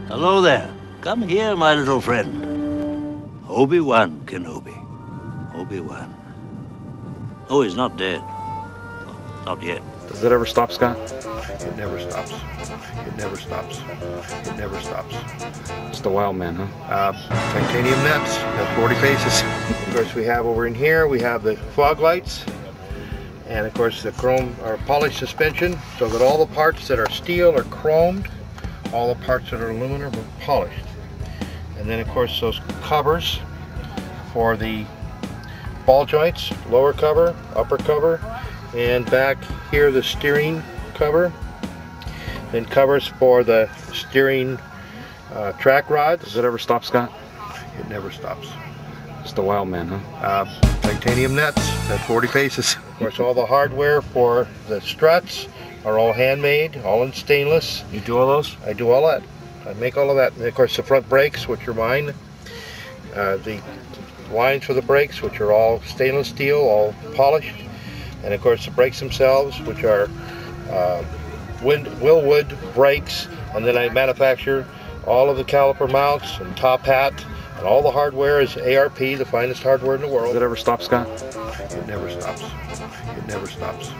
Hello there. Come here, my little friend. Obi Wan Kenobi. Obi Wan. Oh, he's not dead. Oh, not yet. Does it ever stop, Scott? It never stops. It never stops. It never stops. It's the wild man, huh? Titanium nets at 40 paces. Of course, we have over in here, we have the fog lights. And of course, the chrome or polished suspension, so that all the parts that are steel are chromed. All the parts that are aluminum are polished. And then of course those covers for the ball joints, lower cover, upper cover, and back here the steering cover. Then covers for the steering track rods. Does it ever stop, Scott? It never stops. It's the wild man, huh? Titanium nets at 40 paces. Of course, all the hardware for the struts are all handmade, all in stainless. You do all those? I do all that. I make all of that. And of course the front brakes, which are mine. The lines for the brakes, which are all stainless steel, all polished. And of course the brakes themselves, which are Willwood brakes. And then I manufacture all of the caliper mounts and top hat. And all the hardware is ARP, the finest hardware in the world. Does it ever stop, Scott? It never stops. It never stops.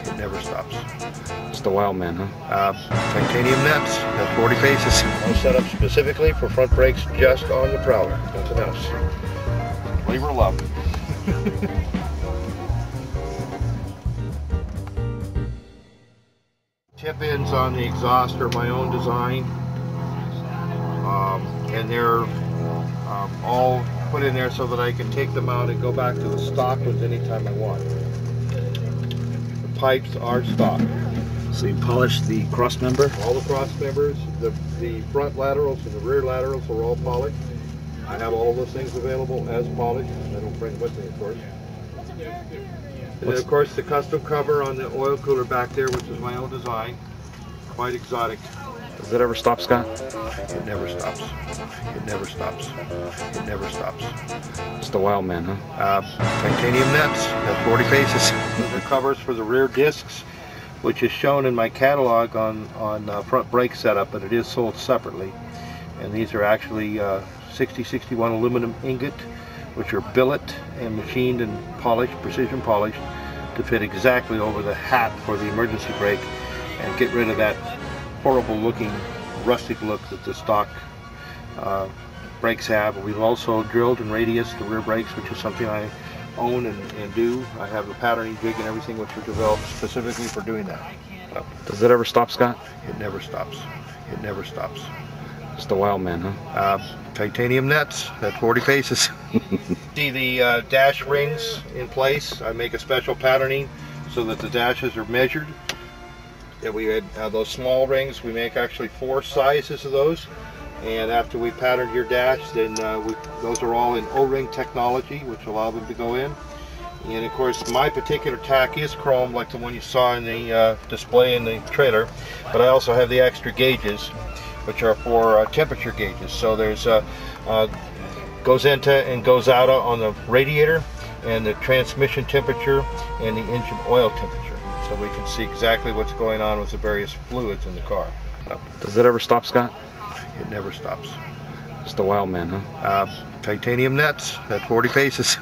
It never stops. It's the wild man, huh? Titanium nets at 40 paces. All set up specifically for front brakes just on the Prowler. Nothing else. Leave her love. Tip ends on the exhaust are my own design. And they're all put in there so that I can take them out and go back to the stock ones anytime I want. The pipes are stock. So you polish the cross member? All the cross members, the front laterals and the rear laterals are all polished. I have all of those things available as polished. I don't bring with me, of course. And then, of course, the custom cover on the oil cooler back there, which is my own design. Quite exotic. Does it ever stop, Scott? It never stops. It never stops. It never stops. It's the wild man, huh? Titanium nets at 40 paces. These are covers for the rear discs, which is shown in my catalog on front brake setup, but it is sold separately. And these are actually 6061 aluminum ingot, which are billet and machined and polished, precision polished, to fit exactly over the hat for the emergency brake and get rid of that horrible looking rustic look that the stock brakes have. We've also drilled and radiused the rear brakes, which is something I own and do. I have the patterning jig and everything which was developed specifically for doing that. Does it ever stop, Scott? It never stops. It never stops. It's the wild man, huh? Titanium nets at 40 paces. See the dash rings in place. I make a special patterning so that the dashes are measured. And we had those small rings. We make actually 4 sizes of those. And after we patterned your dash, then those are all in O-ring technology, which allow them to go in. And of course, my particular tack is chrome, like the one you saw in the display in the trailer. But I also have the extra gauges, which are for temperature gauges. So there's goes into and goes out on the radiator, and the transmission temperature and the engine oil temperature. So we can see exactly what's going on with the various fluids in the car. Does it ever stop, Scott? It never stops. It's the wild man, huh? Titanium nets at 40 paces.